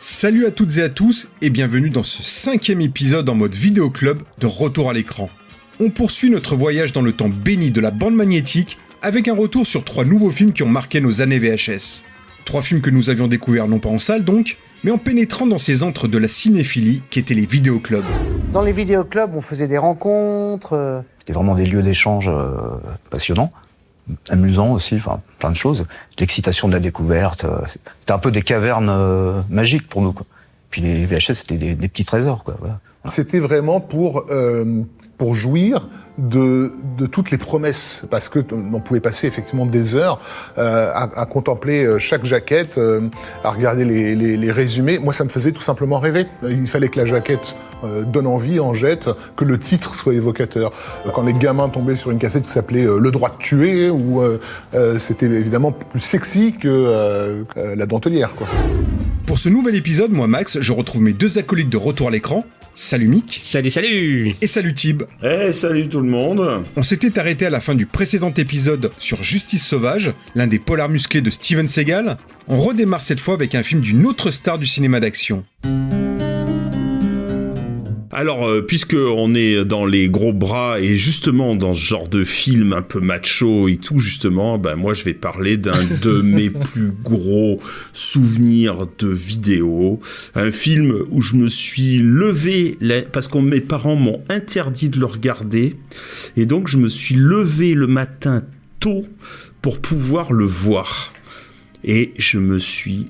Salut à toutes et à tous et bienvenue dans ce 5e épisode en mode vidéo club de Retour à l'écran. On poursuit notre voyage dans le temps béni de la bande magnétique avec un retour sur 3 nouveaux films qui ont marqué nos années VHS. 3 films que nous avions découverts non pas en salle donc, mais en pénétrant dans ces antres de la cinéphilie qu'étaient les vidéoclubs. Dans les vidéoclubs, on faisait des rencontres. C'était vraiment des lieux d'échange passionnants, amusants aussi, enfin plein de choses. L'excitation de la découverte, c'était un peu des cavernes magiques pour nous, quoi. Puis les VHS, c'était des petits trésors, quoi. Voilà. C'était vraiment pour jouir de toutes les promesses, parce que on pouvait passer effectivement des heures à contempler chaque jaquette, à regarder les résumés. Moi, ça me faisait tout simplement rêver. Il fallait que la jaquette donne envie, en jette, que le titre soit évocateur. Quand les gamins tombaient sur une cassette qui s'appelait Le droit de tuer, ou c'était évidemment plus sexy que La Dentelière, quoi. Pour ce nouvel épisode, moi Max, je retrouve mes 2 acolytes de Retour à l'écran. Salut Mick. Salut. Et salut Tib. Salut tout le monde. On s'était arrêté à la fin du précédent épisode sur Justice sauvage, l'un des polars musclés de Steven Seagal. On redémarre cette fois avec un film d'une autre star du cinéma d'action. Alors, puisque on est dans les gros bras et justement dans ce genre de film un peu macho et tout, justement, moi je vais parler d'un de mes plus gros souvenirs de vidéo. Un film où je me suis levé, parce que mes parents m'ont interdit de le regarder, et donc je me suis levé le matin tôt pour pouvoir le voir. Et je me suis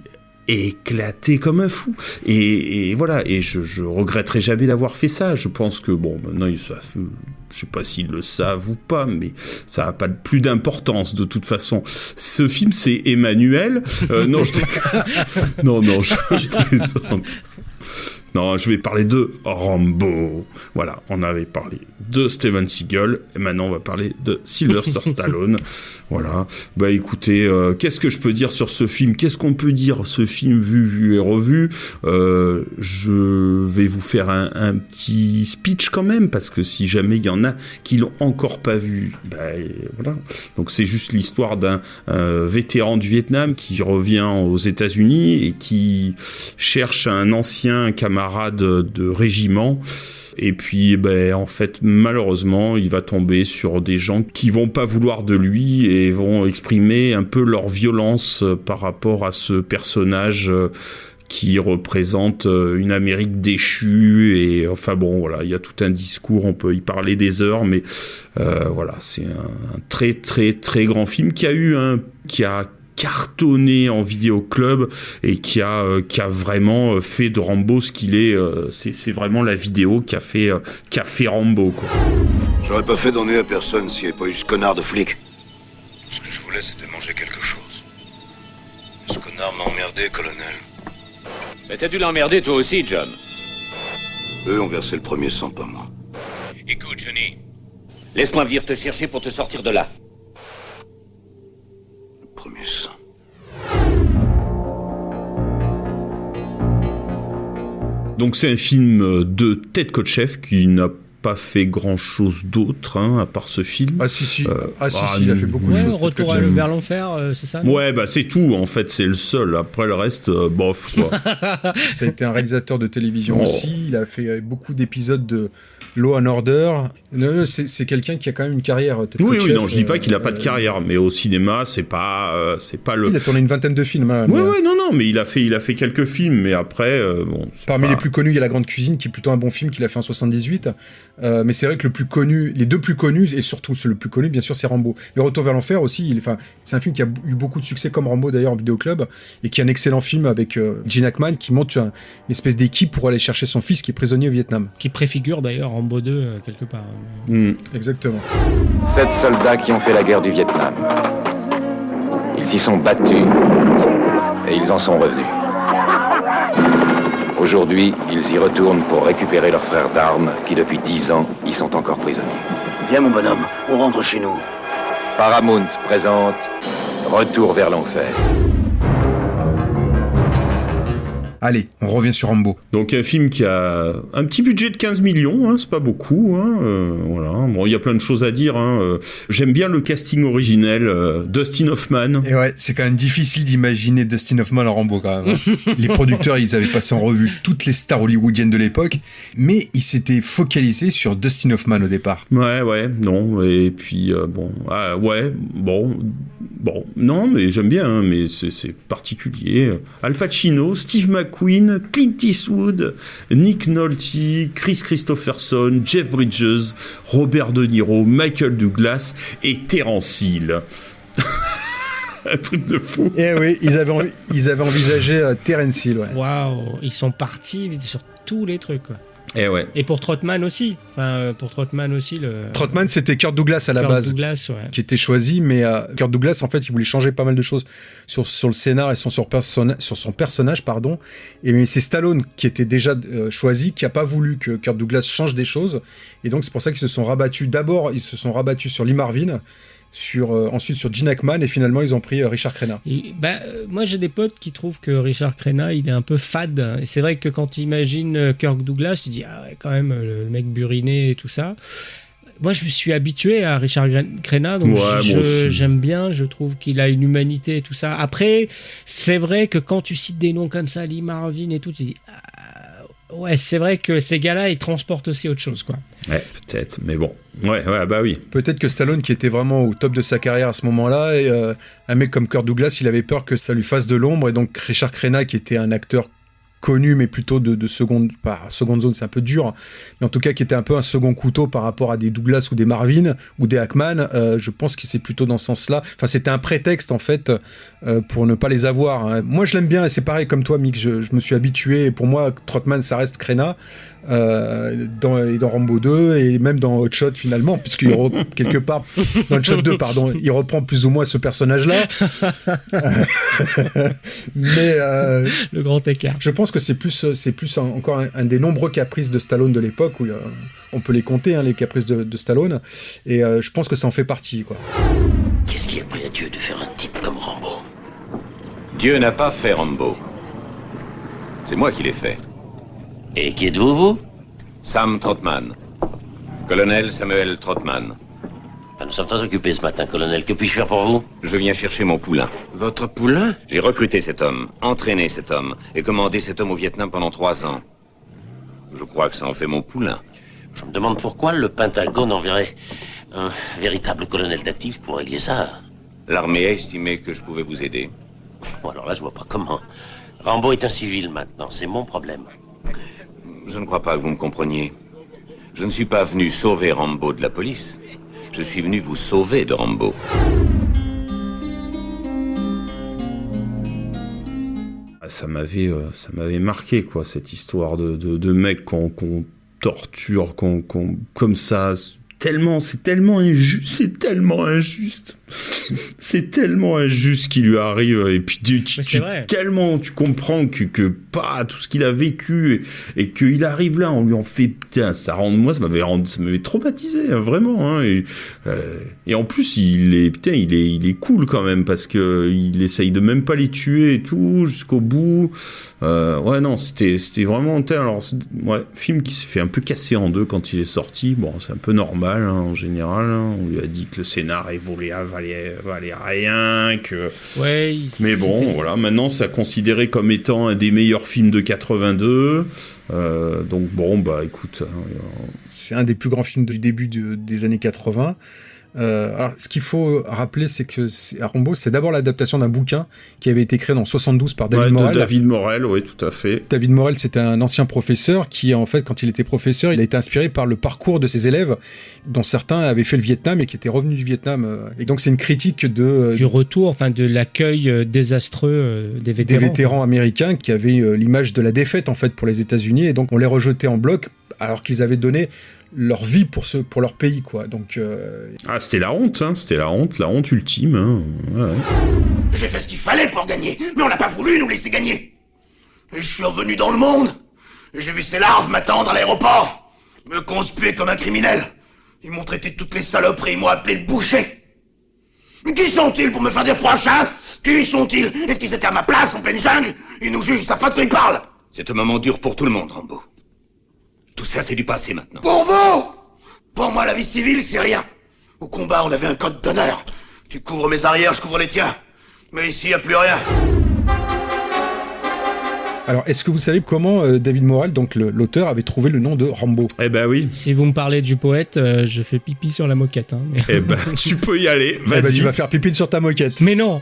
éclaté comme un fou. Et voilà, et je regretterai jamais d'avoir fait ça. Je pense que, maintenant, ils savent, je sais pas s'ils le savent ou pas, mais ça n'a pas plus d'importance, de toute façon. Ce film, c'est Emmanuel. Non, je plaisante. Non, je vais parler de Rambo. Voilà, on avait parlé de Steven Seagal, et maintenant on va parler de Sylvester Stallone. Voilà. Écoutez, qu'est-ce que je peux dire sur ce film ? Qu'est-ce qu'on peut dire ? Ce film vu et revu. Je vais vous faire un petit speech quand même, parce que si jamais il y en a qui l'ont encore pas vu, voilà. Donc c'est juste l'histoire d'un vétéran du Vietnam qui revient aux États-Unis et qui cherche un ancien camarade de régiment. Et puis, en fait, malheureusement, il va tomber sur des gens qui vont pas vouloir de lui et vont exprimer un peu leur violence par rapport à ce personnage qui représente une Amérique déchue. Et enfin voilà, il y a tout un discours, on peut y parler des heures, mais voilà, c'est un très très très grand film qui a cartonné en vidéoclub et qui a vraiment fait de Rambo ce qu'il est. C'est vraiment la vidéo qui a fait Rambo, quoi. J'aurais pas fait d'ennui à personne s'il n'y avait pas eu ce connard de flic. Ce que je voulais, c'était manger quelque chose. Ce connard m'a emmerdé, colonel. Mais t'as dû l'emmerder toi aussi, John. Eux ont versé le premier sang, pas moi. Écoute, Johnny, laisse-moi venir te chercher pour te sortir de là. Premier sang. Donc c'est un film de Ted Kotcheff qui n'a pas fait grand chose d'autre, à part ce film. Ah si, il a fait beaucoup de choses. Retour vers l'enfer, c'est ça ? Ouais, c'est tout, en fait, c'est le seul. Après le reste, bof, quoi. Ça a été un réalisateur de télévision aussi, il a fait beaucoup d'épisodes de Law and Order. Non, c'est quelqu'un qui a quand même une carrière. Oui, non, je dis pas qu'il a pas de carrière, mais au cinéma, c'est pas le... Il a tourné une vingtaine de films. Non, mais il a fait quelques films, mais après, Parmi les plus connus, il y a La Grande Cuisine, qui est plutôt un bon film qu'il a fait en 78. Mais c'est vrai que les 2 plus connus, et surtout le plus connu, bien sûr, c'est Rambo. Le Retour vers l'enfer aussi, c'est un film qui a eu beaucoup de succès, comme Rambo d'ailleurs en vidéoclub, et qui est un excellent film avec Gene Hackman qui monte une espèce d'équipe pour aller chercher son fils qui est prisonnier au Vietnam. Qui préfigure d'ailleurs Rambo 2 quelque part. Exactement. 7 soldats qui ont fait la guerre du Vietnam. Ils s'y sont battus et ils en sont revenus. Aujourd'hui, ils y retournent pour récupérer leurs frères d'armes qui, depuis 10 ans, y sont encore prisonniers. Viens, mon bonhomme, on rentre chez nous. Paramount présente Retour vers l'enfer. Allez, on revient sur Rambo. Donc un film qui a un petit budget de 15 millions, hein, c'est pas beaucoup. Hein, voilà. Bon, il y a plein de choses à dire. Hein, j'aime bien le casting originel, Dustin Hoffman. Et ouais, c'est quand même difficile d'imaginer Dustin Hoffman en Rambo quand même. Hein. Les producteurs, ils avaient passé en revue toutes les stars hollywoodiennes de l'époque, mais ils s'étaient focalisés sur Dustin Hoffman au départ. Ouais, non. Et puis non, mais j'aime bien, hein, mais c'est particulier. Al Pacino, Steve McQueen, Clint Eastwood, Nick Nolte, Chris Christopherson, Jeff Bridges, Robert De Niro, Michael Douglas et Terence Hill. Un truc de fou. Et oui, ils avaient envisagé Terence Hill. Ouais. Waouh, ils sont partis sur tous les trucs, quoi. Et ouais. Et pour Trotman aussi. Trotman, c'était Kirk Douglas à la base. Douglas, ouais. Qui était choisi, mais Kirk Douglas, en fait, il voulait changer pas mal de choses sur le scénar et sur son personnage, pardon. Et mais c'est Stallone qui était déjà choisi, qui a pas voulu que Kirk Douglas change des choses. Et donc, c'est pour ça qu'ils se sont rabattus. D'abord, ils se sont rabattus sur Lee Marvin. Ensuite sur Gene Hackman, et finalement ils ont pris Richard Crenna. Moi j'ai des potes qui trouvent que Richard Crenna il est un peu fade, et c'est vrai que quand tu imagines Kirk Douglas tu dis ah ouais, quand même le mec buriné et tout ça. Moi je me suis habitué à Richard Crenna, donc j'aime bien, je trouve qu'il a une humanité et tout ça. Après c'est vrai que quand tu cites des noms comme ça, Lee Marvin et tout, tu dis ouais, c'est vrai que ces gars-là ils transportent aussi autre chose, quoi. Ouais, peut-être, mais bon. Ouais, bah oui. Peut-être que Stallone, qui était vraiment au top de sa carrière à ce moment-là, et un mec comme Kirk Douglas, il avait peur que ça lui fasse de l'ombre, et donc Richard Crenna, qui était un acteur connu, mais plutôt de seconde zone, c'est un peu dur, mais en tout cas qui était un peu un second couteau par rapport à des Douglas ou des Marvin ou des Hackman, je pense que c'est plutôt dans ce sens-là. Enfin, c'était un prétexte en fait pour ne pas les avoir. Hein. Moi, je l'aime bien et c'est pareil comme toi, Mick. Je me suis habitué. Et pour moi, Trotman, ça reste Crenna dans Rambo 2 et même dans Hot Shot finalement, puisqu'il quelque part dans Hot Shot 2, pardon, il reprend plus ou moins ce personnage-là. Mais le grand écart. Je pense que c'est plus encore un des nombreux caprices de Stallone de l'époque où on peut les compter, hein, les caprices de Stallone, et je pense que ça en fait partie, quoi. Qu'est-ce qui a pris à Dieu de faire un type comme Rambo? Dieu n'a pas fait Rambo. C'est moi qui l'ai fait. Et qui êtes-vous, vous? Sam Trotman. Colonel Samuel Trotman. Nous sommes très occupés ce matin, colonel. Que puis-je faire pour vous? Je viens chercher mon poulain. Votre poulain? J'ai recruté cet homme, entraîné cet homme, et commandé cet homme au Vietnam pendant 3 ans. Je crois que ça en fait mon poulain. Je me demande pourquoi le Pentagone enverrait un véritable colonel d'actifs pour régler ça. L'armée a estimé que je pouvais vous aider. Bon, alors là, je vois pas comment. Rambo est un civil maintenant, c'est mon problème. Je ne crois pas que vous me compreniez. Je ne suis pas venu sauver Rambo de la police. Je suis venu vous sauver de Rambo. Ça m'avait marqué, quoi, cette histoire de mecs qu'on torture, comme ça. C'est tellement injuste. C'est tellement injuste ce qui lui arrive. Et puis tu comprends que pas tout ce qu'il a vécu et qu'il arrive là, on lui en fait putain. Ça m'avait traumatisé, hein, vraiment. Hein, et en plus il est cool quand même parce que il essaye de même pas les tuer et tout jusqu'au bout. Ouais non, c'était vraiment alors ouais, film qui s'est fait un peu casser en deux quand il est sorti. Bon, c'est un peu normal hein, en général. Hein. On lui a dit que le scénar valait rien, que... Ouais, mais bon, voilà, maintenant c'est considéré comme étant un des meilleurs films de 82. Donc bon, bah écoute... C'est un des plus grands films du début des années 80. Alors, ce qu'il faut rappeler, c'est que Rambo, c'est d'abord l'adaptation d'un bouquin qui avait été créé en 72 par David Morrell. David Morrell, oui, tout à fait. David Morrell, c'était un ancien professeur qui, en fait, quand il était professeur, il a été inspiré par le parcours de ses élèves, dont certains avaient fait le Vietnam et qui étaient revenus du Vietnam. Et donc, c'est une critique du retour, enfin, de l'accueil désastreux des vétérans. Des vétérans américains qui avaient l'image de la défaite, en fait, pour les États-Unis. Et donc, on les rejetait en bloc, alors qu'ils avaient donné leur vie pour leur pays, quoi. Donc c'était la honte, hein. C'était la honte ultime, hein. Ouais. J'ai fait ce qu'il fallait pour gagner, mais on n'a pas voulu nous laisser gagner. Et je suis revenu dans le monde, et j'ai vu ces larves m'attendre à l'aéroport, me conspuer comme un criminel. Ils m'ont traité de toutes les saloperies, ils m'ont appelé le boucher. Mais qui sont-ils pour me faire des reproches, hein? Qui sont-ils? Est-ce qu'ils étaient à ma place en pleine jungle? Ils nous jugent, ça faute qu'ils parlent. C'est un moment dur pour tout le monde, Rambo. Tout ça, c'est du passé maintenant. Pour vous! Pour moi, la vie civile, c'est rien. Au combat, on avait un code d'honneur. Tu couvres mes arrières, je couvre les tiens. Mais ici, y a plus rien. Alors, est-ce que vous savez comment David Morrell, donc l'auteur, avait trouvé le nom de Rambo? Eh ben oui. Si vous me parlez du poète, je fais pipi sur la moquette. Hein, mais... Eh ben, tu peux y aller, vas-y. Eh ben, tu vas faire pipi sur ta moquette. Mais non.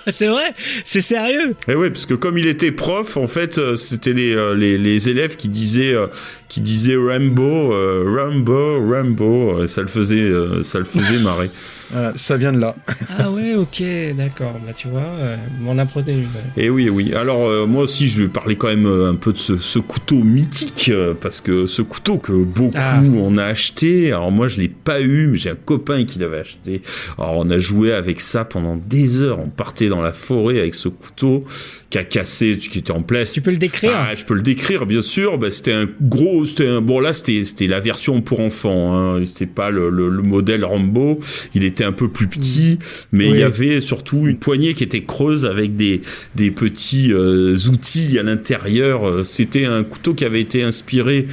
C'est vrai, c'est sérieux. Eh ouais, parce que comme il était prof, en fait, c'était les élèves qui disaient Rambo, Rambo, ça le faisait marrer. Ça vient de là. Ah ouais, ok, d'accord. Bah tu vois, m'en apprenez une. Et oui. Alors moi aussi, je vais parler quand même un peu de ce couteau mythique, parce que ce couteau que beaucoup on a acheté. Alors moi, je l'ai pas eu, mais j'ai un copain qui l'avait acheté. Alors on a joué avec ça pendant des heures. On partait dans la forêt avec ce couteau qui a cassé, qui était en plastique. Tu peux le décrire? Ah, je peux le décrire, bien sûr. Bah, c'était la version pour enfants. Hein. C'était pas le modèle Rambo. Il était un peu plus petit, mais il y avait surtout une poignée qui était creuse avec des petits outils à l'intérieur. C'était un couteau qui avait été inspiré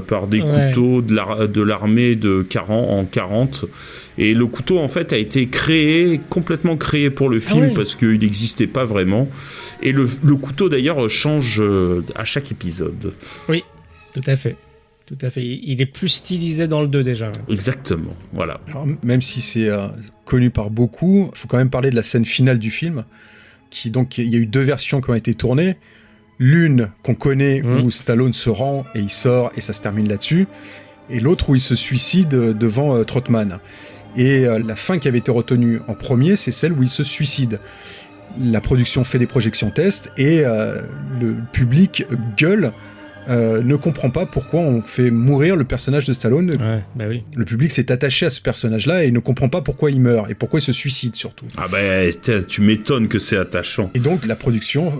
par des couteaux de l'armée en 40. Et le couteau, en fait, a été complètement créé pour le film parce qu'il n'existait pas vraiment. Et le couteau, d'ailleurs, change à chaque épisode. Oui, tout à fait. Tout à fait. Il est plus stylisé dans le 2 déjà. Exactement, voilà. Alors, même si c'est connu par beaucoup, il faut quand même parler de la scène finale du film. Donc, il y a eu 2 versions qui ont été tournées. L'une qu'on connaît où Stallone se rend et il sort et ça se termine là-dessus. Et l'autre où il se suicide devant Trotman. Et la fin qui avait été retenue en premier, c'est celle où il se suicide. La production fait des projections tests et le public gueule, ne comprend pas pourquoi on fait mourir le personnage de Stallone. Ouais, bah oui. Le public s'est attaché à ce personnage-là et ne comprend pas pourquoi il meurt et pourquoi il se suicide surtout. Ah ben, tu m'étonnes que c'est attachant. Et donc la production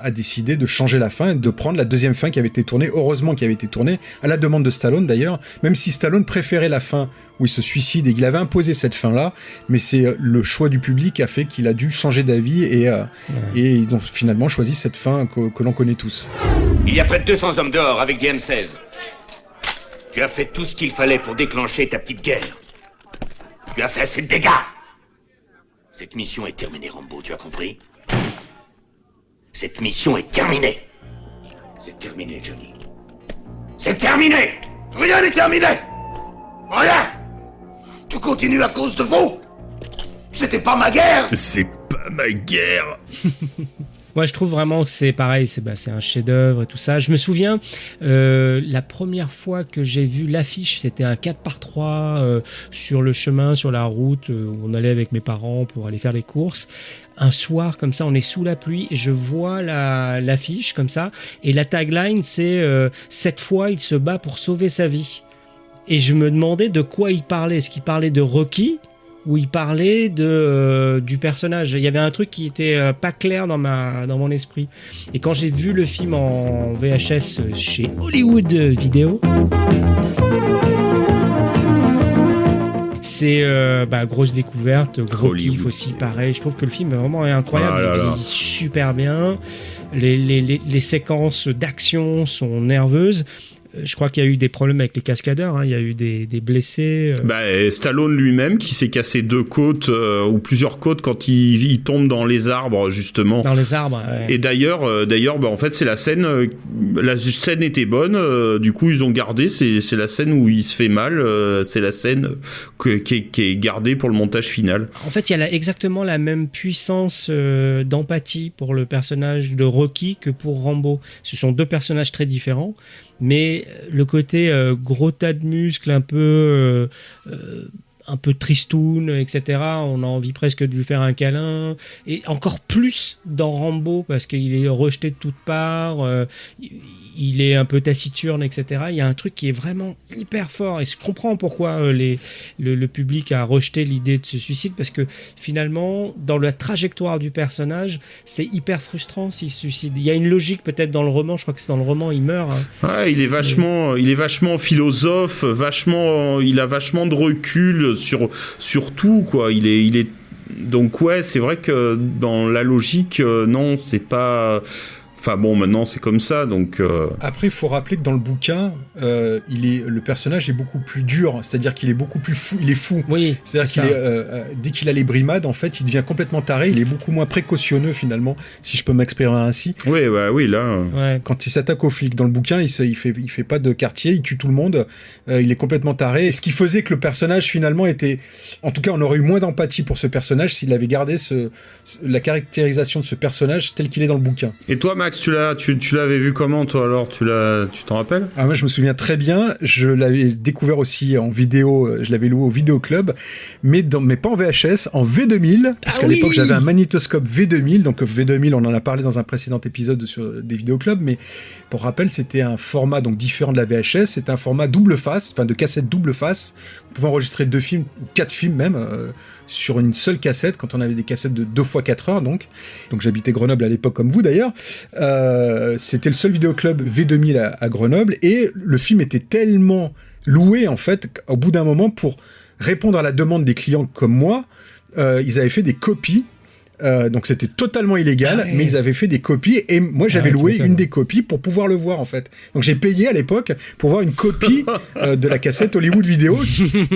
a décidé de changer la fin et de prendre la deuxième fin qui avait été tournée, heureusement qui avait été tournée, à la demande de Stallone d'ailleurs, même si Stallone préférait la fin où il se suicide et qu'il avait imposé cette fin-là, mais c'est le choix du public qui a fait qu'il a dû changer d'avis et ils ont finalement choisi cette fin que l'on connaît tous. Il y a près de 200 hommes dehors avec des M16. Tu as fait tout ce qu'il fallait pour déclencher ta petite guerre. Tu as fait assez de dégâts. Cette mission est terminée, Rambo, tu as compris? Cette mission est terminée. C'est terminé, Johnny. C'est terminé! Rien n'est terminé! Rien! Tout continue à cause de vous! C'était pas ma guerre! C'est pas ma guerre! Moi, je trouve vraiment que c'est pareil, c'est un chef-d'œuvre et tout ça. Je me souviens, la première fois que j'ai vu l'affiche, c'était un 4x3 sur le chemin, sur la route, où on allait avec mes parents pour aller faire les courses. Un soir, comme ça, on est sous la pluie, je vois l'affiche comme ça, et la tagline, c'est « Cette fois, il se bat pour sauver sa vie ». Et je me demandais de quoi il parlait. Est-ce qu'il parlait de Rocky ? Où il parlait du personnage. Il y avait un truc qui était pas clair dans mon esprit. Et quand j'ai vu le film en VHS chez Hollywood Video, c'est grosse découverte, gros kiff aussi, pareil. Je trouve que le film est vraiment incroyable. Il vieillit super bien. Les séquences d'action sont nerveuses. Je crois qu'il y a eu des problèmes avec les cascadeurs, hein. Il y a eu des blessés. Stallone lui-même qui s'est cassé 2 côtes ou plusieurs côtes quand il tombe dans les arbres, justement. Dans les arbres, ouais. Et d'ailleurs, en fait, c'est la scène était bonne, du coup ils ont gardé, c'est la scène où il se fait mal, c'est la scène qui est gardée pour le montage final. En fait, il y a exactement la même puissance d'empathie pour le personnage de Rocky que pour Rambo. Ce sont 2 personnages très différents. Mais le côté gros tas de muscles, un peu tristoun, etc. On a envie presque de lui faire un câlin. Et encore plus dans Rambo, parce qu'il est rejeté de toutes parts, il est un peu taciturne, etc. Il y a un truc qui est vraiment hyper fort. Et je comprends pourquoi le public a rejeté l'idée de ce suicide, parce que finalement, dans la trajectoire du personnage, c'est hyper frustrant s'il se suicide. Il y a une logique peut-être dans le roman, je crois que c'est dans le roman, il meurt. Hein. Ouais, il est vachement philosophe, il a vachement de recul sur tout, quoi. Il est donc ouais, c'est vrai que dans la logique, non, c'est pas. Enfin bon, maintenant c'est comme ça, donc... Après, il faut rappeler que dans le bouquin, le personnage est beaucoup plus dur, c'est-à-dire qu'il est beaucoup plus fou, il est fou. Oui, c'est-à-dire qu'il dès qu'il a les brimades, en fait, il devient complètement taré, il est beaucoup moins précautionneux finalement, si je peux m'exprimer ainsi. Oui, bah oui, là... Ouais. Quand il s'attaque aux flics, dans le bouquin, il fait pas de quartier, il tue tout le monde, il est complètement taré, et ce qui faisait que le personnage finalement était... En tout cas, on aurait eu moins d'empathie pour ce personnage s'il avait gardé la caractérisation de ce personnage tel qu'il est dans le bouquin. Et toi, Max, tu l'avais vu comment, toi, alors? Tu t'en rappelles? Moi, je me souviens très bien. Je l'avais découvert aussi en vidéo. Je l'avais loué au Vidéoclub, mais pas en VHS, en V2000, parce qu'à l'époque, j'avais un magnétoscope V2000. Donc, V2000, on en a parlé dans un précédent épisode sur des Vidéoclubs, mais pour rappel, c'était un format donc différent de la VHS. C'était un format double face, enfin de cassette double face. On pouvait enregistrer 2 films, ou 4 films même, sur une seule cassette, quand on avait des cassettes de 2x4 heures, donc j'habitais Grenoble à l'époque, comme vous d'ailleurs. C'était le seul vidéoclub V2000 à Grenoble, et le film était tellement loué, en fait, qu'au bout d'un moment, pour répondre à la demande des clients comme moi, ils avaient fait des copies. Donc c'était totalement illégal, mais ils avaient fait des copies, et moi j'avais loué une des copies pour pouvoir le voir, en fait. Donc j'ai payé à l'époque pour voir une copie de la cassette Hollywood Vidéo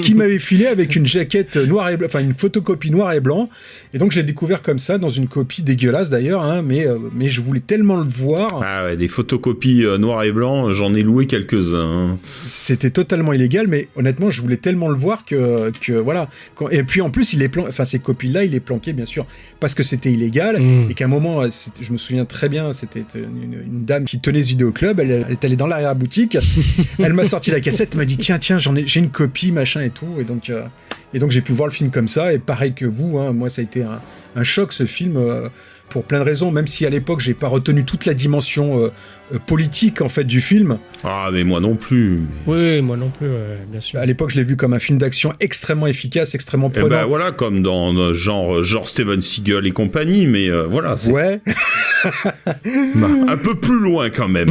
qui m'avait filé avec une jaquette noir et blanc, enfin une photocopie noir et blanc, et donc j'ai découvert comme ça dans une copie dégueulasse d'ailleurs, hein, mais je voulais tellement le voir. Ah ouais, des photocopies noir et blanc, j'en ai loué quelques-uns. C'était totalement illégal, mais honnêtement je voulais tellement le voir que voilà. Et puis en plus ces copies-là, il est planqué bien sûr parce que c'était illégal, et qu'à un moment, je me souviens très bien, c'était une dame qui tenait ce vidéoclub, elle est allée dans l'arrière-boutique, elle m'a sorti la cassette, elle m'a dit tiens, j'ai une copie, machin et tout, et donc j'ai pu voir le film comme ça, et pareil que vous, hein, moi ça a été un choc, ce film, pour plein de raisons, même si à l'époque j'ai pas retenu toute la dimension politique en fait du film. Ah mais moi non plus. Oui, moi non plus, bien sûr. À l'époque je l'ai vu comme un film d'action extrêmement efficace, extrêmement prenant. Et ben voilà, comme dans genre Steven Seagal et compagnie, mais voilà. Ouais. Un peu plus loin quand même.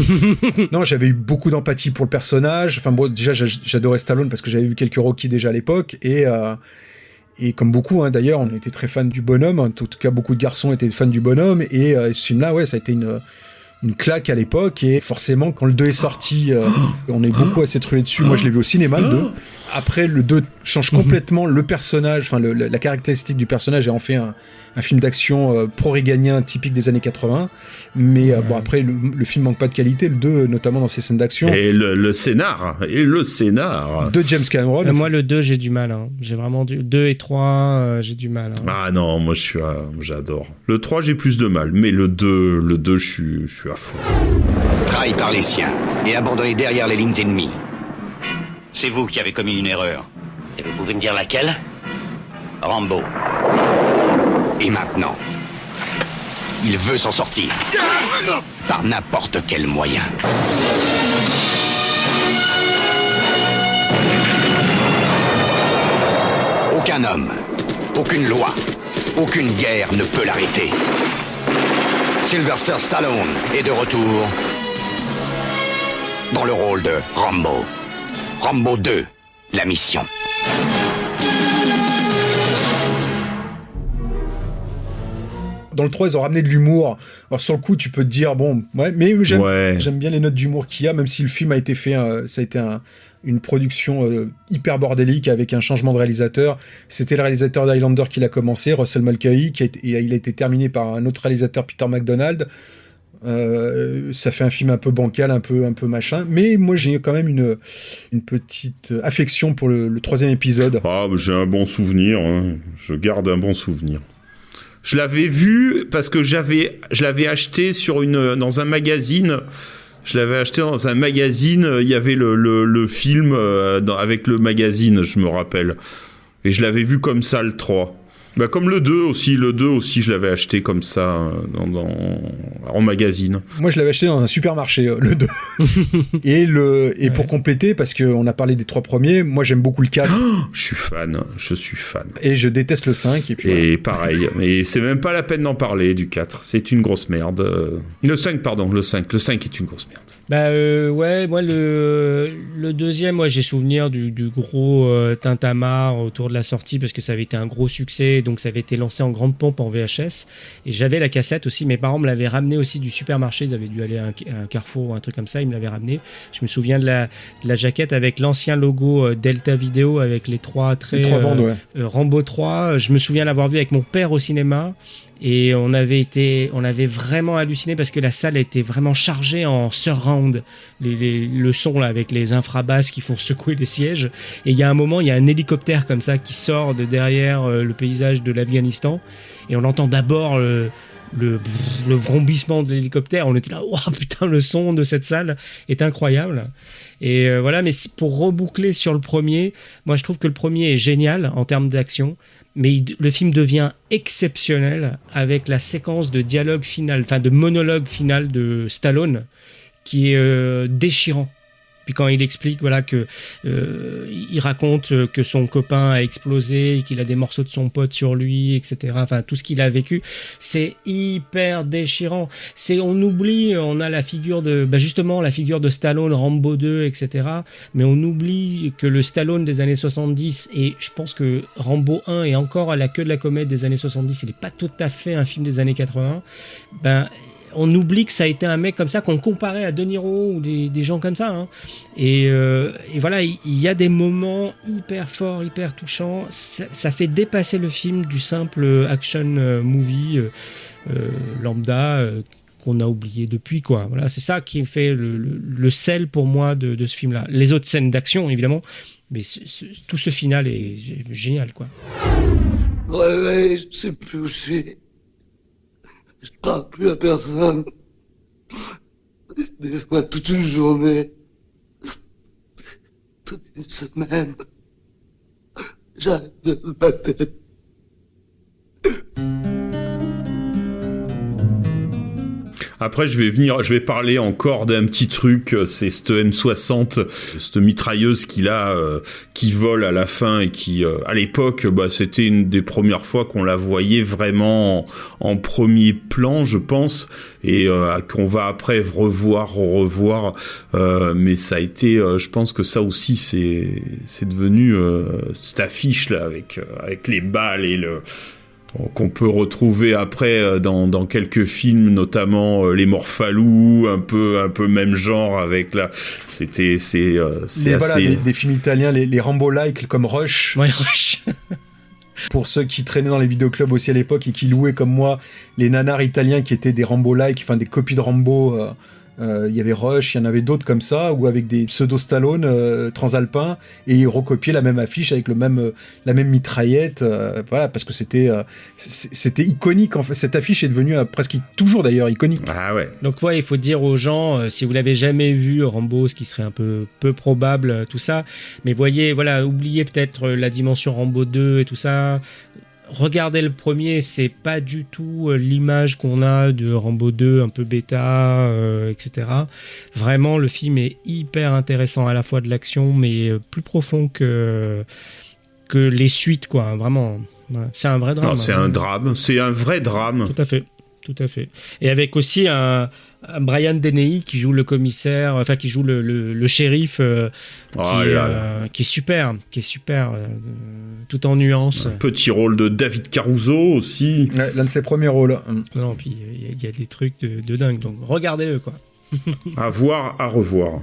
Non, j'avais eu beaucoup d'empathie pour le personnage. Enfin bon, déjà j'adorais Stallone parce que j'avais vu quelques Rocky déjà à l'époque, et comme beaucoup, hein, d'ailleurs, on était très fans du bonhomme. En tout cas, beaucoup de garçons étaient fans du bonhomme. Et ce film-là, ouais, ça a été une claque à l'époque. Et forcément, quand le 2 est sorti, on est beaucoup à s'être rué dessus. Moi, je l'ai vu au cinéma, le 2. Après, le 2 change complètement le personnage, enfin la caractéristique du personnage, et en fait un film d'action pro-réganien typique des années 80. Mais bon, après, le film manque pas de qualité, le 2, notamment dans ses scènes d'action. Et le scénar. De James Cameron. Moi, le 2, j'ai du mal. Hein. J'ai vraiment 2 et 3, j'ai du mal. Hein. Ah non, moi, j'adore. Le 3, j'ai plus de mal. Mais le 2, je suis à fond. Trahi par les siens et abandonné derrière les lignes ennemies. C'est vous qui avez commis une erreur. Et vous pouvez me dire laquelle? Rambo. Et maintenant, il veut s'en sortir. Par n'importe quel moyen. Aucun homme, aucune loi, aucune guerre ne peut l'arrêter. Sylvester Stallone est de retour dans le rôle de Rambo. Rambo 2, la mission. Dans le 3, ils ont ramené de l'humour. Alors, sur le coup, tu peux te dire, bon, ouais, mais j'aime bien les notes d'humour qu'il y a, même si le film a été fait, ça a été une production hyper bordélique avec un changement de réalisateur. C'était le réalisateur d'Highlander qui l'a commencé, Russell Mulcahy, il a été terminé par un autre réalisateur, Peter MacDonald. Ça fait un film un peu bancal, un peu machin, mais moi j'ai quand même une petite affection pour le 3e épisode. Ah, j'ai un bon souvenir, hein. Je garde un bon souvenir. Je l'avais vu parce que je l'avais acheté dans un magazine. Je l'avais acheté dans un magazine, il y avait le film avec le magazine, je me rappelle. Et je l'avais vu comme ça, le 3. Bah, comme le 2 aussi, je l'avais acheté comme ça en magazine. Moi je l'avais acheté dans un supermarché, le 2. Et pour compléter, parce qu'on a parlé des 3 premiers, moi j'aime beaucoup le 4. Oh, je suis fan. Et je déteste le 5. Et voilà. Pareil, et c'est même pas la peine d'en parler du 4, c'est une grosse merde. Le 5 est une grosse merde. Ouais, moi le deuxième, moi j'ai souvenir du gros tintamarre autour de la sortie parce que ça avait été un gros succès, donc ça avait été lancé en grande pompe en VHS et j'avais la cassette aussi. Mes parents me l'avaient ramené aussi du supermarché, ils avaient dû aller à un Carrefour ou un truc comme ça, ils me l'avaient ramené. Je me souviens de la jaquette avec l'ancien logo Delta Video avec les trois traits, bandes, ouais. Rambo 3. Je me souviens l'avoir vu avec mon père au cinéma. Et on avait vraiment halluciné parce que la salle était vraiment chargée en surround, le son là avec les infrabasses qui font secouer les sièges. Et il y a un moment, il y a un hélicoptère comme ça qui sort de derrière le paysage de l'Afghanistan et on entend d'abord le vrombissement de l'hélicoptère. On était là, waouh putain, le son de cette salle est incroyable. Et voilà, mais pour reboucler sur le premier, moi je trouve que le premier est génial en termes d'action. Mais le film devient exceptionnel avec la séquence de dialogue final, enfin de monologue final de Stallone qui est déchirant. Puis quand il explique que il raconte que son copain a explosé, qu'il a des morceaux de son pote sur lui, etc. Enfin tout ce qu'il a vécu, c'est hyper déchirant. On oublie, on a la figure de justement la figure de Stallone, Rambo 2, etc. Mais on oublie que le Stallone des années 70 et je pense que Rambo 1 est encore à la queue de la comète des années 70. Il n'est pas tout à fait un film des années 80. On oublie que ça a été un mec comme ça qu'on comparait à De Niro ou des gens comme ça. Hein. Et voilà, il y a des moments hyper forts, hyper touchants. Ça fait dépasser le film du simple action movie lambda qu'on a oublié depuis, quoi. Voilà, c'est ça qui fait le sel pour moi de ce film-là. Les autres scènes d'action, évidemment, mais tout ce final est génial, quoi. Ouais, je sais plus où c'est. Je parle plus à personne. Des fois, toute une journée. Toute une semaine. J'arrête de me battre. Après, je vais parler encore d'un petit truc, c'est cette M60, cette mitrailleuse qu'il a, qui vole à la fin et qui, à l'époque, c'était une des premières fois qu'on la voyait vraiment en premier plan, je pense, et qu'on va après revoir, mais ça a été, je pense que ça aussi, c'est devenu cette affiche là avec les balles et qu'on peut retrouver après dans quelques films, notamment Les Morphalous, un peu même genre avec c'est assez. Voilà, des films italiens, les Rambo-like comme Rush. Ouais, Rush. Pour ceux qui traînaient dans les vidéoclubs aussi à l'époque et qui louaient comme moi les nanars italiens qui étaient des Rambo-like, enfin des copies de Rambo. Il y avait Rush, il y en avait d'autres comme ça, ou avec des pseudo-Stallone transalpins, et ils recopiaient la même affiche avec la même mitraillette, voilà, parce que c'était iconique. En fait, cette affiche est devenue presque toujours d'ailleurs iconique. Ah ouais. Donc il faut dire aux gens, si vous l'avez jamais vu Rambo, ce qui serait un peu probable, tout ça, mais voyez, voilà, oubliez peut-être la dimension Rambo 2 et tout ça. Regardez le premier, c'est pas du tout l'image qu'on a de Rambo 2, un peu bêta, etc. Vraiment, le film est hyper intéressant, à la fois de l'action, mais plus profond que les suites, quoi. Vraiment, c'est un vrai drame. Non, c'est un drame, c'est un vrai drame. Tout à fait. Et avec aussi un Brian Dennehy qui joue le commissaire, enfin qui joue le shérif, qui est super, tout en nuances. Un petit rôle de David Caruso aussi. L'un de ses premiers rôles. Non, puis il y a des trucs de dingue, donc regardez-le, quoi. À voir, à revoir.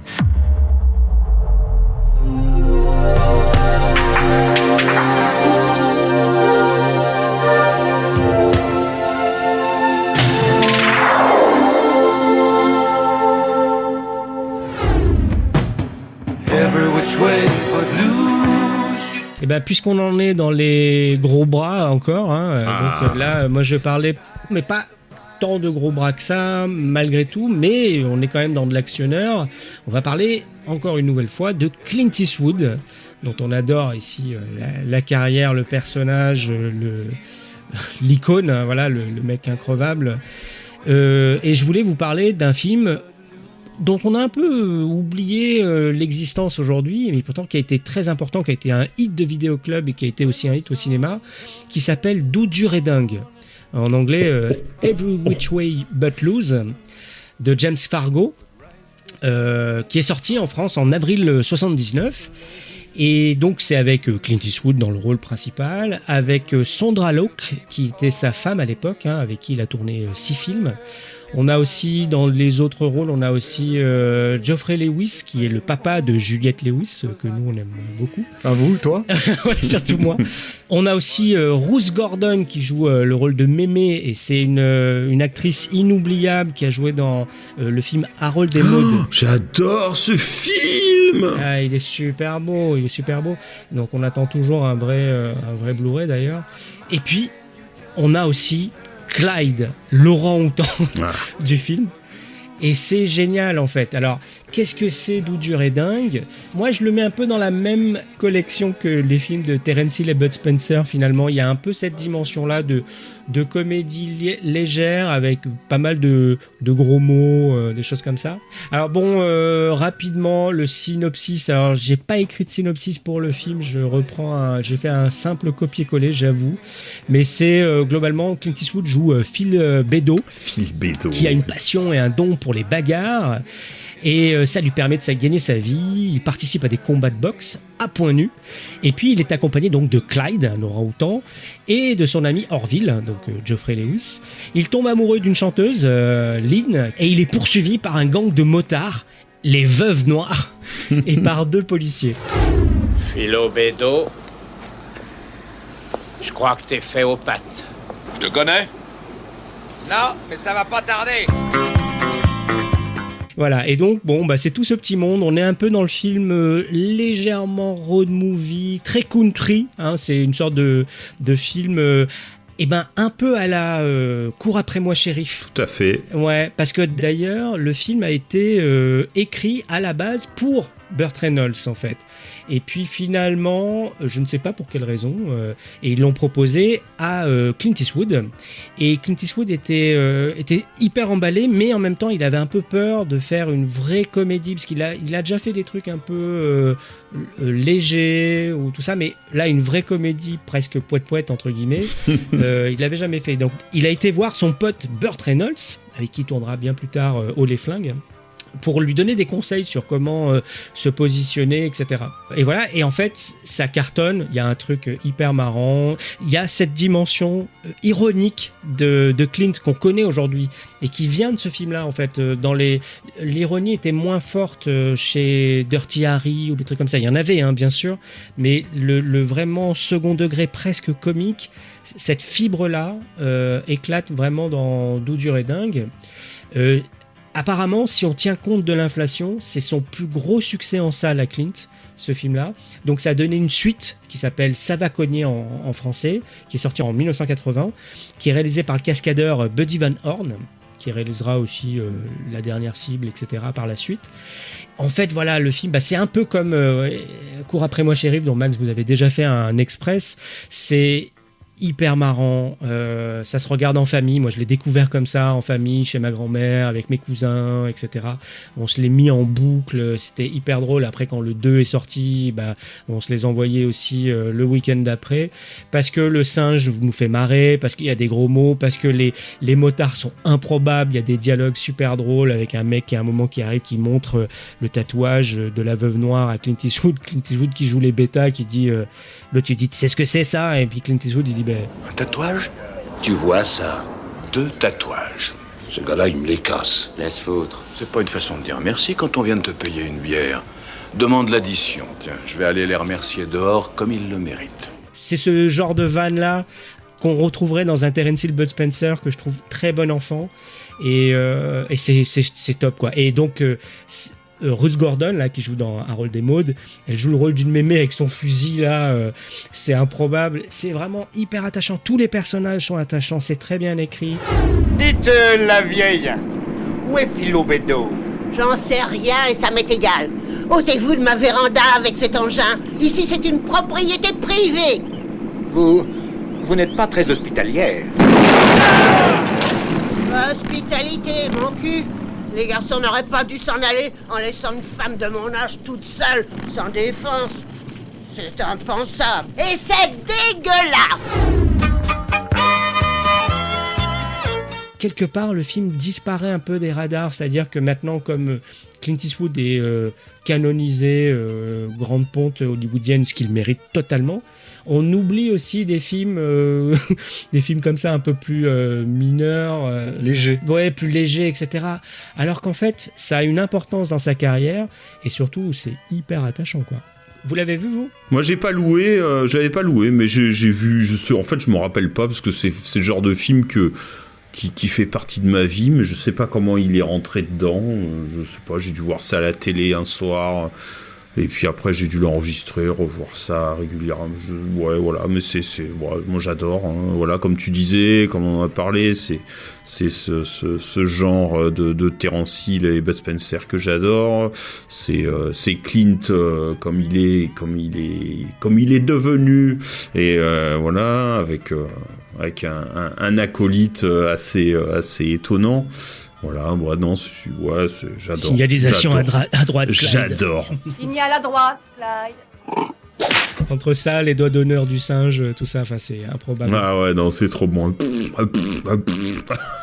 Et ben puisqu'on en est dans les gros bras encore, donc là moi je parlais, mais pas tant de gros bras que ça malgré tout, mais on est quand même dans de l'actionneur. On va parler encore une nouvelle fois de Clint Eastwood, dont on adore ici la carrière, le personnage, l'icône, voilà, le mec increvable. Et je voulais vous parler d'un film dont on a un peu oublié l'existence aujourd'hui, mais pourtant qui a été très important, qui a été un hit de vidéoclub et qui a été aussi un hit au cinéma, qui s'appelle D'où dur et dingue. En anglais, Every Which Way But Loose, de James Fargo. qui est sorti en France en avril 79. Et donc c'est avec Clint Eastwood dans le rôle principal, avec Sondra Locke, qui était sa femme à l'époque, avec qui il a tourné 6 films. On a aussi, dans les autres rôles, on a aussi Geoffrey Lewis, qui est le papa de Juliette Lewis, que nous, on aime beaucoup. Ah, vous, toi? Ouais, surtout moi. On a aussi Ruth Gordon, qui joue le rôle de Mémé, et c'est une actrice inoubliable qui a joué dans le film Harold et Maude. J'adore ce film! Ah, il est super beau, Donc on attend toujours un vrai Blu-ray, d'ailleurs. Et puis, on a aussi Clyde, l'orang-outan du film. Et c'est génial en fait. Alors, qu'est-ce que c'est Doux, dur et dingue ? Moi, je le mets un peu dans la même collection que les films de Terence Hill et Bud Spencer finalement. Il y a un peu cette dimension-là de comédie légère avec pas mal de gros mots, des choses comme ça. Alors bon, rapidement, le synopsis. Alors, j'ai pas écrit de synopsis pour le film. J'ai fait un simple copier-coller, j'avoue. Mais c'est globalement, Clint Eastwood joue Phil Beddo, qui a une passion et un don pour les bagarres. Et ça lui permet de gagner sa vie. Il participe à des combats de boxe à point nu. Et puis il est accompagné donc de Clyde, un orang-outan, et de son ami Orville, donc Geoffrey Lewis. Il tombe amoureux d'une chanteuse, Lynn, et il est poursuivi par un gang de motards, les Veuves Noires, et par 2 policiers. Philo Beddo, je crois que t'es fait aux pattes. Je te connais ? Non, mais ça va pas tarder. Voilà, et donc, bon, c'est tout ce petit monde. On est un peu dans le film légèrement road movie, très country. C'est une sorte de film un peu à la Cours après moi, shérif. Tout à fait. Ouais, parce que d'ailleurs, le film a été écrit à la base pour Burt Reynolds, en fait. Et puis finalement, je ne sais pas pour quelle raison, et ils l'ont proposé à Clint Eastwood. Et Clint Eastwood était hyper emballé, mais en même temps, il avait un peu peur de faire une vraie comédie, parce qu'il a déjà fait des trucs un peu légers ou tout ça, mais là, une vraie comédie presque poète-poète, entre guillemets, il l'avait jamais fait. Donc, il a été voir son pote Burt Reynolds, avec qui il tournera bien plus tard Haut les flingues, pour lui donner des conseils sur comment se positionner, etc. Et voilà, et en fait, ça cartonne, il y a un truc hyper marrant, il y a cette dimension ironique de Clint qu'on connaît aujourd'hui, et qui vient de ce film-là, en fait. L'ironie était moins forte chez Dirty Harry, ou des trucs comme ça, il y en avait, bien sûr, mais le vraiment second degré presque comique, cette fibre-là éclate vraiment dans Doux, dur et dingue. Apparemment, si on tient compte de l'inflation, c'est son plus gros succès en salle à Clint, ce film-là. Donc ça a donné une suite qui s'appelle Ça va cogner en français, qui est sortie en 1980, qui est réalisée par le cascadeur Buddy Van Horn, qui réalisera aussi La dernière cible, etc. par la suite. En fait, voilà, le film, c'est un peu comme Cours après moi, shérif, dont Max, vous avez déjà fait un express. C'est hyper marrant, ça se regarde en famille. Moi je l'ai découvert comme ça en famille chez ma grand-mère avec mes cousins, etc. On se l'est mis en boucle, c'était hyper drôle. Après quand le 2 est sorti, on se les envoyait aussi le week-end d'après, parce que le singe nous fait marrer, parce qu'il y a des gros mots, parce que les motards sont improbables. Il y a des dialogues super drôles avec un mec qui à un moment qui arrive, qui montre le tatouage de la Veuve Noire à Clint Eastwood qui joue les bêtas, qui dit l'autre tu dis tu sais ce que c'est ça, et puis Clint Eastwood il dit un tatouage ? Tu vois ça ? 2 tatouages. Ce gars-là, il me les casse. Laisse foutre. C'est pas une façon de dire merci quand on vient de te payer une bière. Demande l'addition. Tiens, je vais aller les remercier dehors comme ils le méritent. C'est ce genre de vanne-là qu'on retrouverait dans un Terence Hill, Bud Spencer, que je trouve très bon enfant. Et c'est top, quoi. Et donc... Ruth Gordon, là, qui joue dans Harold et Maude, elle joue le rôle d'une mémé avec son fusil, là, c'est improbable, c'est vraiment hyper attachant, tous les personnages sont attachants, c'est très bien écrit. Dites, la vieille, où est Philo Beddo ? J'en sais rien et ça m'est égal. Ôtez-vous de ma véranda avec cet engin, ici c'est une propriété privée. Vous n'êtes pas très hospitalière. Hospitalité, mon cul. Les garçons n'auraient pas dû s'en aller en laissant une femme de mon âge toute seule, sans défense. C'est impensable. Et c'est dégueulasse. quelque part, le film disparaît un peu des radars. C'est-à-dire que maintenant, comme Clint Eastwood est canonisé, grande ponte hollywoodienne, ce qu'il mérite totalement, on oublie aussi des films, des films comme ça un peu plus mineurs, légers. Ouais, plus légers, etc. Alors qu'en fait, ça a une importance dans sa carrière et surtout, c'est hyper attachant, quoi. Vous l'avez vu, vous ? Moi, j'ai pas loué, je l'avais pas loué, mais j'ai vu. En fait, je me rappelle pas parce que c'est le genre de film qui fait partie de ma vie, mais je sais pas comment il est rentré dedans. Je sais pas, j'ai dû voir ça à la télé un soir. Et puis après, j'ai dû l'enregistrer, revoir ça régulièrement. Ouais, voilà, mais ouais, moi j'adore. Hein. Voilà, comme tu disais, comme on en a parlé, c'est ce genre de Terence Hill et Bud Spencer que j'adore. C'est Clint comme il est devenu. Et voilà, avec un acolyte assez étonnant. Voilà, moi, non, j'adore. Signalisation j'adore. à droite, Clyde. J'adore. Signal à droite, Clyde. Entre ça, les doigts d'honneur du singe, tout ça, enfin, c'est improbable. Ah ouais, non, c'est trop bon.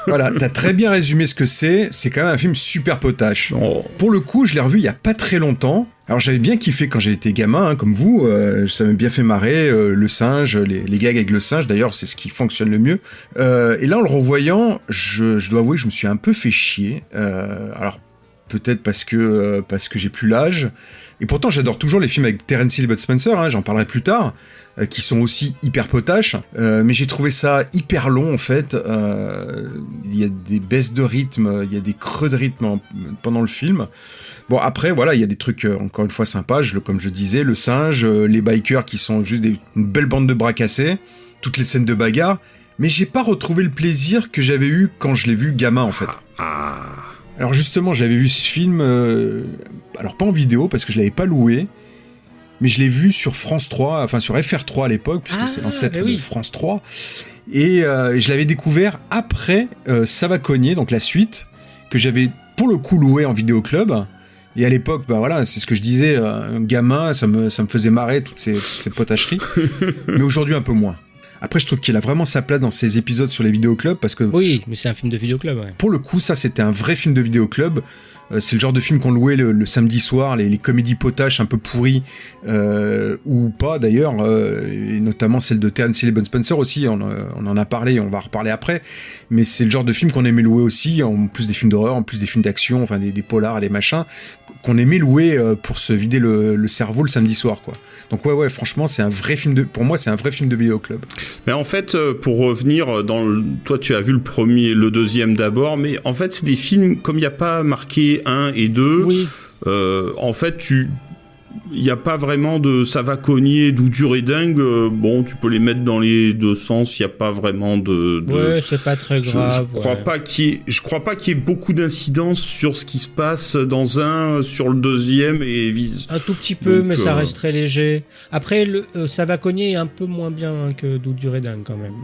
Voilà, t'as très bien résumé ce que c'est. C'est quand même un film super potache. Oh. Pour le coup, je l'ai revu il y a pas très longtemps. Alors j'avais bien kiffé quand j'étais gamin, hein, comme vous. Ça m'a bien fait marrer, le singe, les gags avec le singe. D'ailleurs, c'est ce qui fonctionne le mieux. Et là, en le revoyant, je dois avouer que je me suis un peu fait chier. Alors peut-être parce que j'ai plus l'âge. Et pourtant, j'adore toujours les films avec Terence Hill et Bud Spencer, hein, j'en parlerai plus tard, qui sont aussi hyper potaches. Mais j'ai trouvé ça hyper long, en fait. Il y a des baisses de rythme, il y a des creux de rythme pendant le film. Bon, après, voilà, il y a des trucs, encore une fois, sympas. Comme je disais, le singe, les bikers qui sont juste une belle bande de bras cassés, toutes les scènes de bagarre. Mais j'ai pas retrouvé le plaisir que j'avais eu quand je l'ai vu gamin, en fait. Alors justement, j'avais vu ce film, alors pas en vidéo parce que je l'avais pas loué, mais je l'ai vu sur France 3, enfin sur FR3 à l'époque, puisque c'est l'ancêtre de France 3, et je l'avais découvert après Ça va cogner, donc la suite, que j'avais pour le coup loué en vidéoclub. Et à l'époque, bah voilà, c'est ce que je disais, un gamin, ça me faisait marrer toutes ces potacheries, mais aujourd'hui un peu moins. Après, je trouve qu'il a vraiment sa place dans ces épisodes sur les vidéoclubs parce que... Oui, mais c'est un film de vidéoclub, ouais. Pour le coup, ça, c'était un vrai film de vidéoclub. C'est le genre de film qu'on louait le samedi soir, les comédies potaches un peu pourries, ou pas d'ailleurs, et notamment celle de Terence Hill et Bud Spencer aussi, on en a parlé, on va en reparler après, mais c'est le genre de film qu'on aimait louer aussi, en plus des films d'horreur, en plus des films d'action, enfin des polars, des machins, qu'on aimait louer pour se vider le cerveau le samedi soir, quoi. Donc ouais, franchement, c'est un vrai film pour moi, c'est un vrai film de vidéoclub. Mais en fait, pour revenir toi, tu as vu le premier, le deuxième d'abord, mais en fait, c'est des films, comme il n'y a pas marqué 1 et 2, oui. En fait, il n'y a pas vraiment de ça va cogner, Doudure et dingue. Bon, tu peux les mettre dans les deux sens. Il n'y a pas vraiment de. Ouais, c'est pas très grave. Je crois pas qu'il y ait beaucoup d'incidence sur ce qui se passe dans un, sur le deuxième et vise. Un tout petit peu, donc, mais ça reste très léger. Après, ça va cogner est un peu moins bien que Doudure et dingue quand même.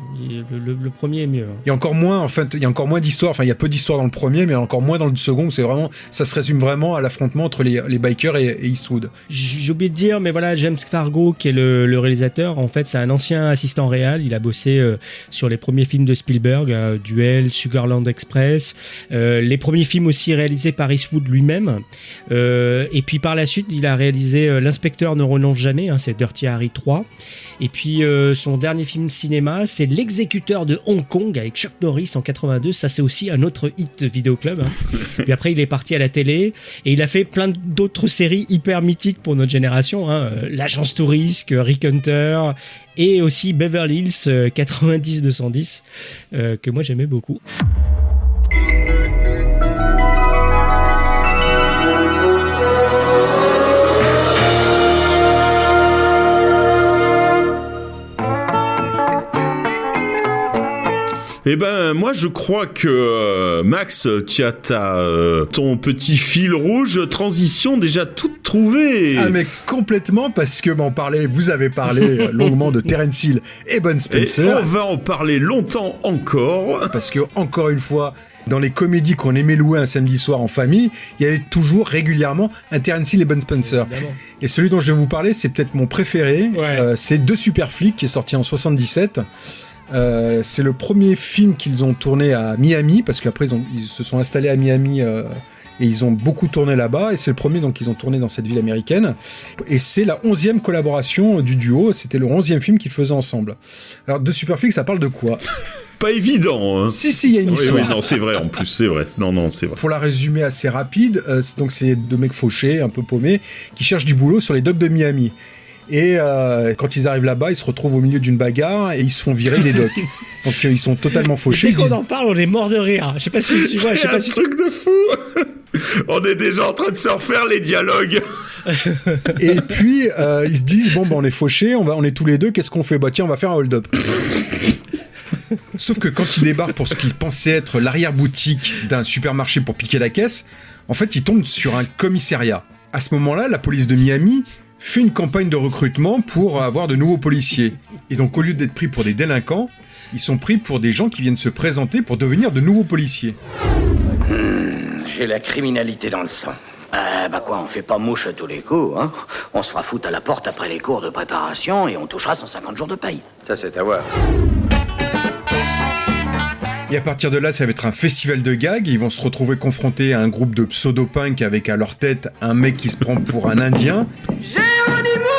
Le premier est mieux. Il y a encore moins, en fait, il y a encore moins d'histoire. Enfin, il y a peu d'histoire dans le premier, mais encore moins dans le second. C'est vraiment, ça se résume vraiment à l'affrontement entre les bikers et Eastwood. J'ai oublié de dire, mais voilà, James Fargo, qui est le réalisateur, en fait, c'est un ancien assistant réal. Il a bossé sur les premiers films de Spielberg, Duel, Sugarland Express, les premiers films aussi réalisés par Eastwood lui-même. Et puis par la suite, il a réalisé L'inspecteur ne renonce jamais, hein, c'est Dirty Harry 3. Et puis son dernier film cinéma, c'est L'exécuteur de Hong Kong avec Chuck Norris en 82. Ça, c'est aussi un autre hit vidéoclub. Hein. Puis après, il est parti à la télé et il a fait plein d'autres séries hyper mythiques pour notre génération. Hein. L'Agence Touriste, Rick Hunter et aussi Beverly Hills 90-210 que moi j'aimais beaucoup. Eh ben, moi, je crois que Max, tu as ton petit fil rouge transition déjà toute trouvée. Ah, mais complètement, parce que vous avez parlé longuement de Terence Hill et Bud Spencer. Et on va en parler longtemps encore. Parce que, encore une fois, dans les comédies qu'on aimait louer un samedi soir en famille, il y avait toujours régulièrement un Terence Hill et Bud Spencer. Évidemment. Et celui dont je vais vous parler, c'est peut-être mon préféré. Ouais. C'est Deux super flics, qui est sorti en 77. C'est le premier film qu'ils ont tourné à Miami, parce qu'après ils se sont installés à Miami et ils ont beaucoup tourné là-bas, et c'est le premier donc qu'ils ont tourné dans cette ville américaine. Et c'est la 11e collaboration du duo, c'était le 11e film qu'ils faisaient ensemble. Alors de Superflic, ça parle de quoi ? Pas évident. Hein. Si, il y a une histoire. Oui, non, c'est vrai, en plus, c'est vrai. Non, c'est vrai. Pour la résumer assez rapide, donc c'est deux mecs fauchés, un peu paumés, qui cherchent du boulot sur les docks de Miami. Et quand ils arrivent là-bas, ils se retrouvent au milieu d'une bagarre et ils se font virer des docks. Donc ils sont totalement fauchés. Dès qu'on en parle, on est mort de rire. Je sais pas si tu vois. C'est un truc de fou. On est déjà en train de se refaire les dialogues. Et puis ils se disent bon, on est fauchés, on est tous les deux. Qu'est-ce qu'on fait ? Bah tiens, on va faire un hold-up. Sauf que quand ils débarquent pour ce qui pensait être l'arrière-boutique d'un supermarché pour piquer la caisse, en fait, ils tombent sur un commissariat. À ce moment-là, la police de Miami fait une campagne de recrutement pour avoir de nouveaux policiers. Et donc, au lieu d'être pris pour des délinquants, ils sont pris pour des gens qui viennent se présenter pour devenir de nouveaux policiers. J'ai la criminalité dans le sang. On fait pas mouche à tous les coups, hein. On se fera foutre à la porte après les cours de préparation et on touchera 150 jours de paye. Ça, c'est à voir. Et à partir de là, ça va être un festival de gags. Ils vont se retrouver confrontés à un groupe de pseudo-punk avec à leur tête un mec qui se prend pour un Indien. Géronimo!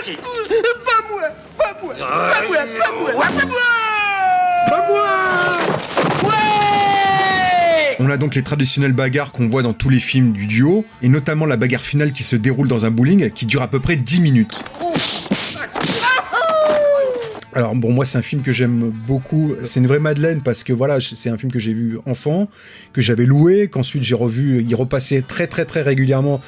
Si. Pas moi! Ouais! On a donc les traditionnelles bagarres qu'on voit dans tous les films du duo, et notamment la bagarre finale qui se déroule dans un bowling qui dure à peu près 10 minutes. Alors bon, moi c'est un film que j'aime beaucoup, c'est une vraie madeleine parce que voilà, c'est un film que j'ai vu enfant, que j'avais loué, qu'ensuite j'ai revu, il repassait très très très régulièrement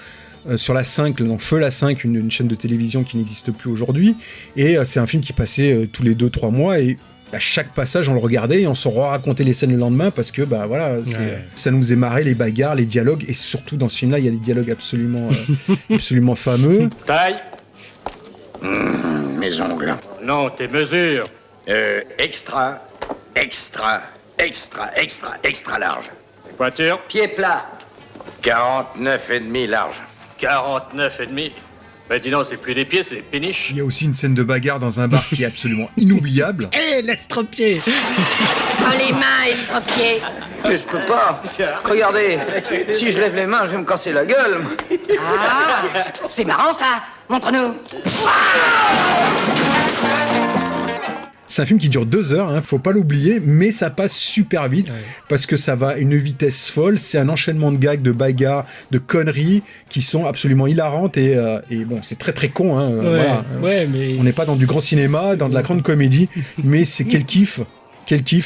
sur la 5, dans Feu la 5, une chaîne de télévision qui n'existe plus aujourd'hui, et c'est un film qui passait tous les 2-3 mois, et à chaque passage on le regardait et on se racontait les scènes le lendemain parce que ça nous faisait marrer, les bagarres, les dialogues, et surtout dans ce film là il y a des dialogues absolument absolument fameux. Taille. Mes ongles. Non, tes mesures. Extra large. Pointure. Pied plat. 49,5 large. 49,5. Bah dis donc, c'est plus des pieds, c'est des péniches. Il y a aussi une scène de bagarre dans un bar qui est absolument inoubliable. L'estropié. Oh, les mains, estropiés. Mais je peux pas. Regardez, si je lève les mains, je vais me casser la gueule. Ah, c'est marrant ça. Montre-nous. C'est un film qui dure 2 heures, faut pas l'oublier, mais ça passe super vite parce que ça va à une vitesse folle. C'est un enchaînement de gags, de bagarres, de conneries qui sont absolument hilarantes et bon, c'est très très con. Voilà. Mais on n'est pas dans du grand cinéma, dans de la grande comédie, mais c'est quel kiff.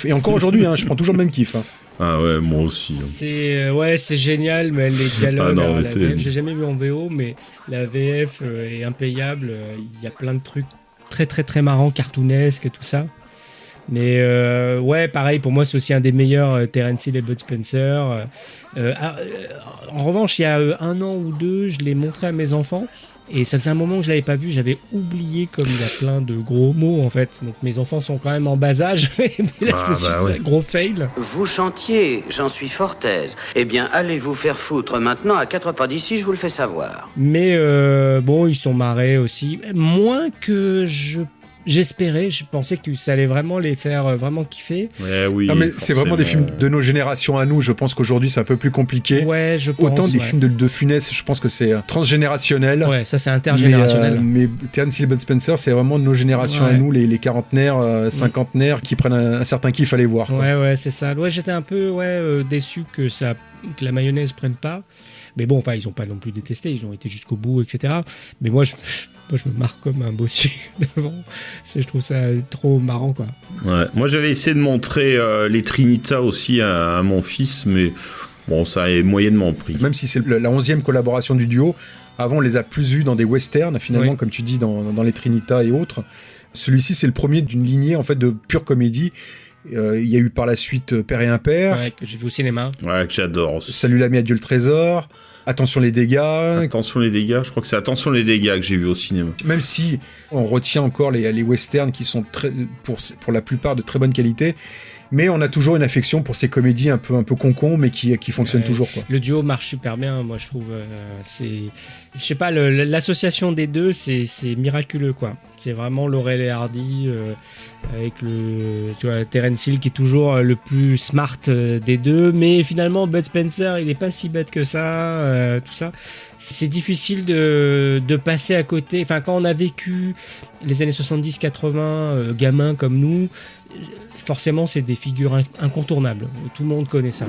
Et encore aujourd'hui, je prends toujours le même kiff. Ah ouais, moi aussi. C'est génial, mais les dialogues, non, la VF, j'ai jamais vu en VO, mais la VF est impayable. Il y a plein de trucs très très très marrants, cartoonesques, tout ça. Mais pareil, pour moi, c'est aussi un des meilleurs Terence Hill et Bud Spencer. En revanche, il y a 1 an ou 2, je l'ai montré à mes enfants. Et ça faisait un moment que je l'avais pas vu, j'avais oublié comme il y a plein de gros mots en fait. Donc mes enfants sont quand même en bas âge, mais là gros fail. Vous chantiez, j'en suis fort aise. Eh bien, allez vous faire foutre maintenant à 4 pas d'ici, je vous le fais savoir. Mais ils sont marrés aussi. Moins que j'espérais, je pensais que ça allait vraiment les faire vraiment kiffer. Ouais, oui. Non, mais c'est vraiment des films de nos générations à nous. Je pense qu'aujourd'hui c'est un peu plus compliqué. Ouais, je pense. Autant des films de Funès, je pense que c'est transgénérationnel. Ouais, ça c'est intergénérationnel. Mais Terence Hill et Bud Spencer, c'est vraiment de nos générations à nous, les quarantenaires, cinquantenaires qui prennent un certain kiff à les voir. Quoi. Ouais, c'est ça. Ouais, j'étais un peu déçu que la mayonnaise prenne pas. Mais bon, ils ont pas non plus détesté, ils ont été jusqu'au bout, etc. Mais moi, je me marre comme un bossu devant. Je trouve ça trop marrant, quoi. Ouais. Moi, j'avais essayé de montrer les Trinitas aussi à mon fils, mais bon, ça est moyennement pris. Même si c'est la 11e collaboration du duo, avant, on les a plus vus dans des westerns, finalement, comme tu dis, dans les Trinitas et autres. Celui-ci, c'est le premier d'une lignée, en fait, de pure comédie. Il y a eu par la suite Père et Impair. Ouais, que j'ai vu au cinéma. Ouais, que j'adore aussi. Salut l'ami, adieu le trésor. Attention les dégâts. Attention les dégâts, je crois que c'est Attention les dégâts que j'ai vu au cinéma. Même si on retient encore les westerns qui sont pour la plupart de très bonne qualité, Mais on a toujours une affection pour ces comédies un peu con-con, mais qui fonctionnent toujours, quoi. Le duo marche super bien, moi je trouve. Je sais pas, l'association des deux, c'est miraculeux, quoi. C'est vraiment Laurel et Hardy avec Terence Hill qui est toujours le plus smart des deux, mais finalement Bud Spencer, il est pas si bête que ça, tout ça. C'est difficile de passer à côté. Enfin, quand on a vécu les années 70-80, gamins comme nous, forcément, c'est des figures incontournables. Tout le monde connaît ça.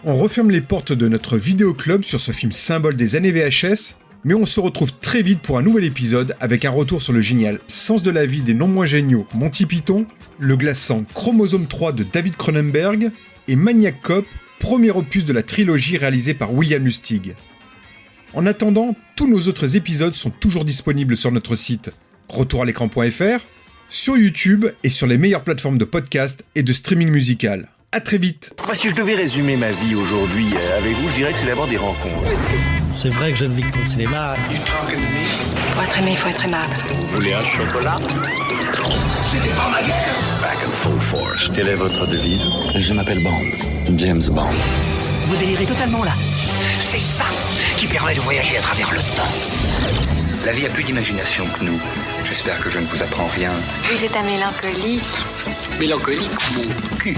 On referme les portes de notre vidéoclub sur ce film symbole des années VHS, mais on se retrouve très vite pour un nouvel épisode avec un retour sur le génial Sens de la vie des non moins géniaux Monty Python, le glaçant Chromosome 3 de David Cronenberg et Maniac Cop, premier opus de la trilogie réalisée par William Lustig. En attendant, tous nos autres épisodes sont toujours disponibles sur notre site retouralécran.fr, sur YouTube et sur les meilleures plateformes de podcast et de streaming musical. À très vite. Si je devais résumer ma vie aujourd'hui avec vous, je dirais que c'est d'abord des rencontres. C'est vrai que j'aime bien le cinéma. Pour être aimé, il faut être aimable. Vous voulez un chocolat? C'était pas ma guerre. Back and full force. Quelle est votre devise? Je m'appelle Bond. James Bond. Vous délirez totalement là. C'est ça qui permet de voyager à travers le temps. La vie a plus d'imagination que nous. J'espère que je ne vous apprends rien. Vous êtes un mélancolique. Mélancolique, mon cul.